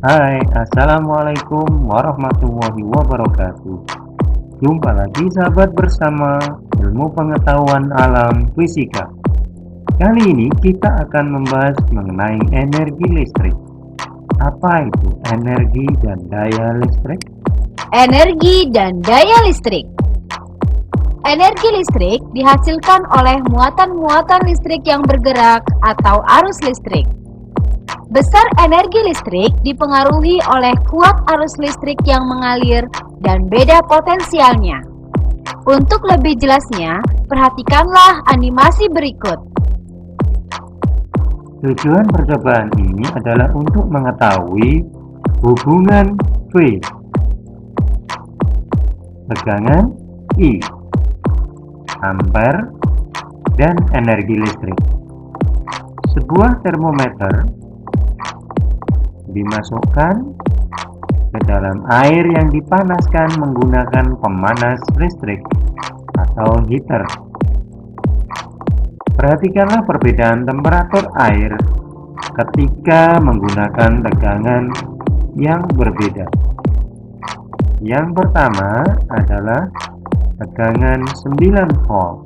Hai, Assalamualaikum warahmatullahi wabarakatuh. Jumpa lagi sahabat bersama ilmu pengetahuan alam fisika. Kali ini kita akan membahas mengenai energi listrik. Apa itu energi dan daya listrik? Energi dan daya listrik. Energi listrik dihasilkan oleh muatan-muatan listrik yang bergerak atau arus listrik. Besar energi listrik dipengaruhi oleh kuat arus listrik yang mengalir dan beda potensialnya. Untuk lebih jelasnya, perhatikanlah animasi berikut. Tujuan percobaan ini adalah untuk mengetahui hubungan V, tegangan I, ampere, dan energi listrik. Sebuah termometer dimasukkan ke dalam air yang dipanaskan menggunakan pemanas listrik atau heater. Perhatikanlah perbedaan temperatur air ketika menggunakan tegangan yang berbeda. Yang pertama adalah tegangan 9 volt.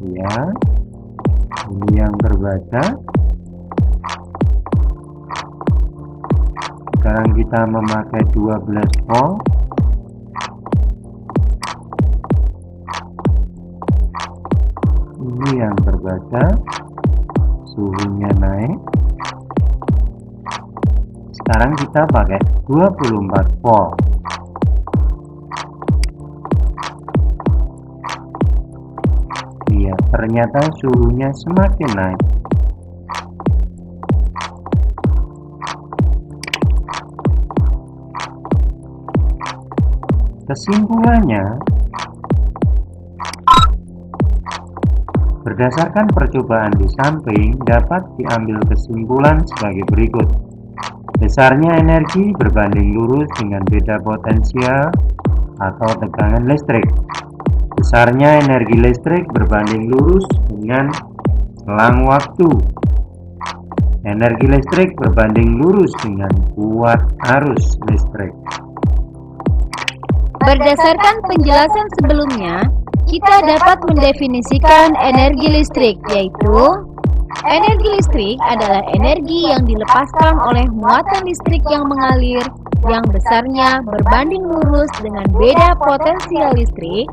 Ya, ini yang terbaca. Sekarang kita memakai 12 volt. Ini yang terbaca. Suhunya naik. Sekarang kita pakai 24 volt. Iya, ternyata suhunya semakin naik. Kesimpulannya, berdasarkan percobaan di samping dapat diambil kesimpulan sebagai berikut. Besarnya energi berbanding lurus dengan beda potensial atau tegangan listrik. Besarnya energi listrik berbanding lurus dengan selang waktu. Energi listrik berbanding lurus dengan kuat arus listrik. Berdasarkan penjelasan sebelumnya, kita dapat mendefinisikan energi listrik, yaitu energi listrik adalah energi yang dilepaskan oleh muatan listrik yang mengalir yang besarnya berbanding lurus dengan beda potensial listrik,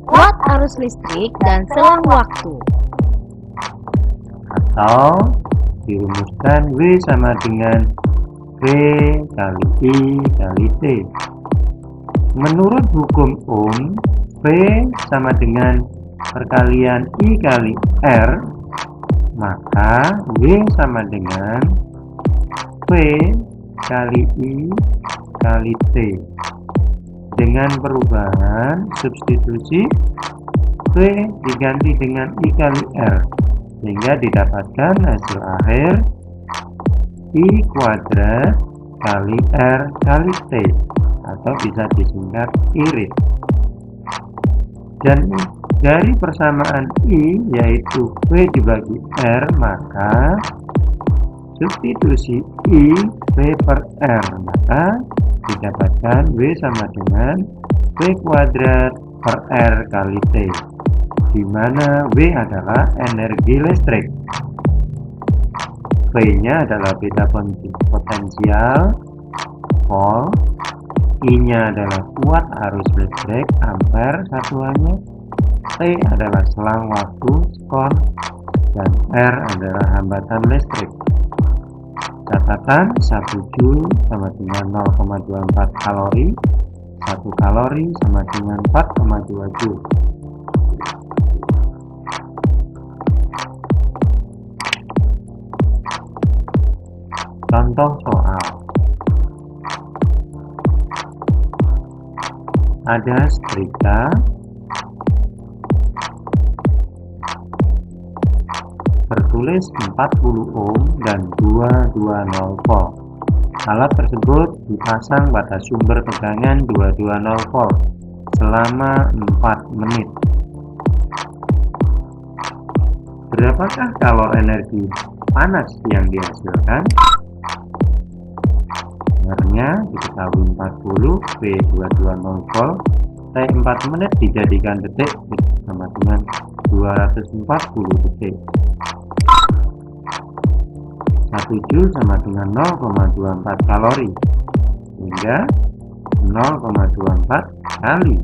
kuat arus listrik, dan selang waktu. Atau dirumuskan W sama dengan V kali I kali T. Menurut hukum Ohm, V sama dengan perkalian I kali R, maka W sama dengan V kali I kali T. Dengan perubahan substitusi, V diganti dengan I kali R, sehingga didapatkan hasil akhir I kuadrat kali R kali T, atau bisa disingkat irit. Dan dari persamaan I yaitu V dibagi R, maka substitusi I V per R, maka didapatkan W sama dengan V kuadrat per R kali T, di mana W adalah energi listrik, V-nya adalah beda potensial volt, I-nya adalah kuat arus listrik ampere satuannya, T adalah selang waktu skon, dan R adalah hambatan listrik. Catatan, 1 Joule sama dengan 0,24 kalori, 1 kalori sama dengan 4,2 Joule. Contoh soal. Ada setrika bertulis 40 ohm dan 220 volt. Alat tersebut dipasang pada sumber tegangan 220 volt selama 4 menit. Berapakah kalor energi panas yang dihasilkan. R-nya diketahui 40, V 220 volt, T 4 menit dijadikan detik sama dengan 240 detik. 1 Joule sama dengan 0,24 kalori, sehingga 0,24 kali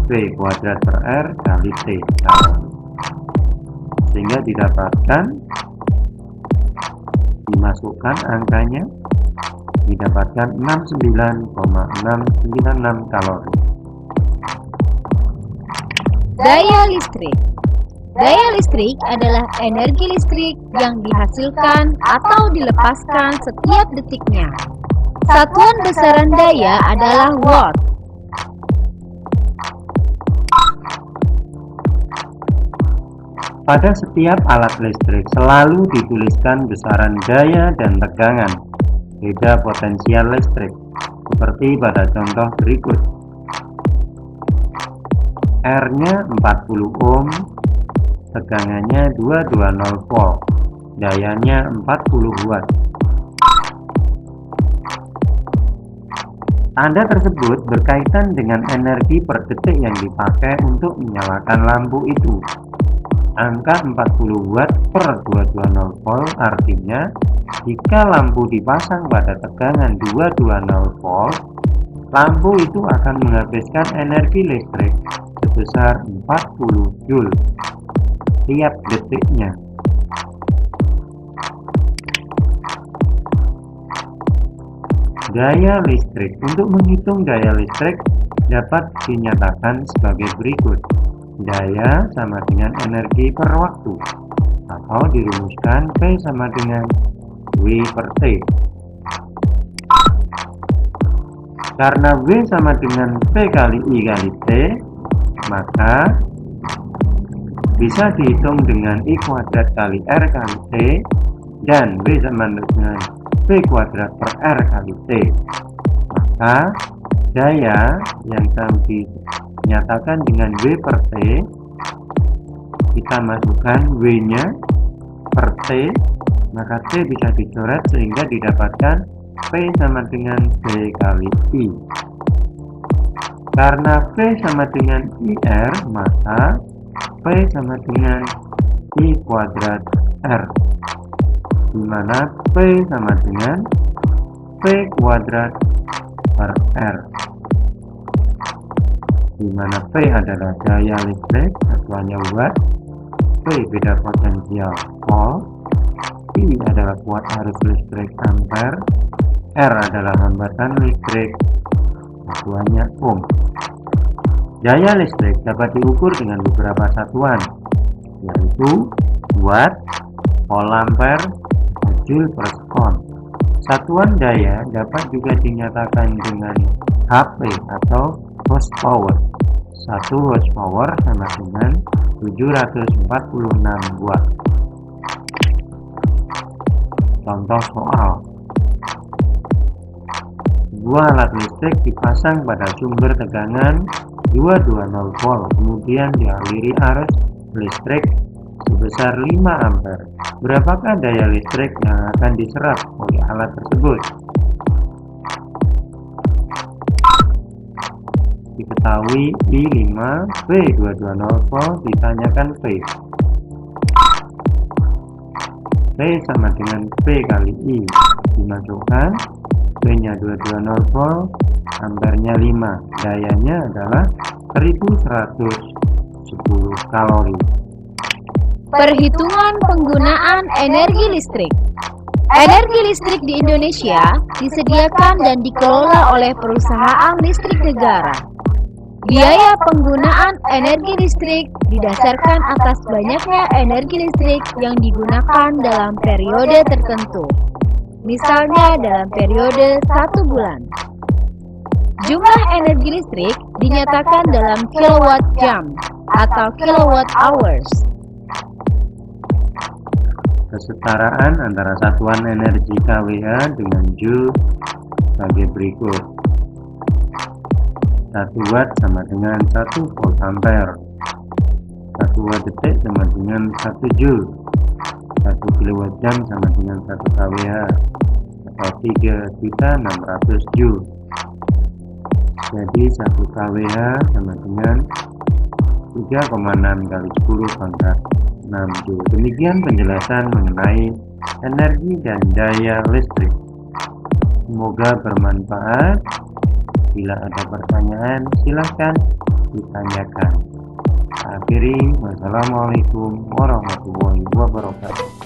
V kuadrat per R kali T kalori, sehingga didapatkan, dimasukkan angkanya, didapatkan 69,696 kalori. Daya listrik. Daya listrik adalah energi listrik yang dihasilkan atau dilepaskan setiap detiknya. Satuan besaran daya adalah watt. Pada setiap alat listrik selalu dituliskan besaran daya dan tegangan, beda potensial listrik, seperti pada contoh berikut. R-nya 40 ohm, tegangannya 220 volt, dayanya 40 watt. Tanda tersebut berkaitan dengan energi per detik yang dipakai untuk menyalakan lampu itu. Angka 40 watt per 220 volt artinya jika lampu dipasang pada tegangan 220 volt, lampu itu akan menghabiskan energi listrik sebesar 40 Joule tiap detiknya. Daya listrik. Untuk menghitung daya listrik dapat dinyatakan sebagai berikut. Daya sama dengan energi per waktu, atau dirumuskan P sama dengan W per T. Karena W sama dengan P kali I kali T, maka bisa dihitung dengan I kuadrat kali R kali T, dan W sama dengan P kuadrat per R kali T. Maka daya yang dinyatakan dengan W per T, kita masukkan W-nya per T, maka T bisa dicoret sehingga didapatkan P sama dengan V kali I. Karena V sama dengan IR, maka P sama dengan I kuadrat R, di mana P sama dengan V kuadrat per R, di mana P adalah daya listrik, satuannya watt, P beda potensial volt, I adalah kuat arus listrik ampere, R adalah hambatan listrik, satuannya ohm. Daya listrik dapat diukur dengan beberapa satuan, yaitu watt, volt ampere, dan joule per sekon. Satuan daya dapat juga dinyatakan dengan HP atau horsepower. 1 horsepower sama dengan 746 watt. Contoh soal. Sebuah alat listrik dipasang pada sumber tegangan 220 volt, kemudian dialiri arus listrik sebesar 5 ampere. Berapakah daya listrik yang akan diserap oleh alat tersebut? Diketahui I5, V 220 volt, ditanyakan V. V sama dengan V kali I, dimasukkan V-nya 220 volt, ampernya 5, dayanya adalah 1110 kalori. Perhitungan penggunaan energi listrik. Energi listrik di Indonesia disediakan dan dikelola oleh perusahaan listrik negara. Biaya penggunaan energi listrik didasarkan atas banyaknya energi listrik yang digunakan dalam periode tertentu. Misalnya dalam periode 1 bulan. Jumlah energi listrik dinyatakan dalam kilowatt jam atau kilowatt hours. Kesetaraan antara satuan energi kWh dengan Joule sebagai berikut. 1 watt sama dengan 1 volt ampere. 1 watt detik sama dengan 1 Joule. 1 kWh sama dengan 1 kWh atau 3.600 Joule. Jadi 1 kWh sama dengan 3,6 kali 10 pangkat 6 Joule. Demikian penjelasan mengenai energi dan daya listrik. Semoga bermanfaat. Bila ada pertanyaan, silahkan ditanyakan. Akhiri, wassalamualaikum warahmatullahi wabarakatuh.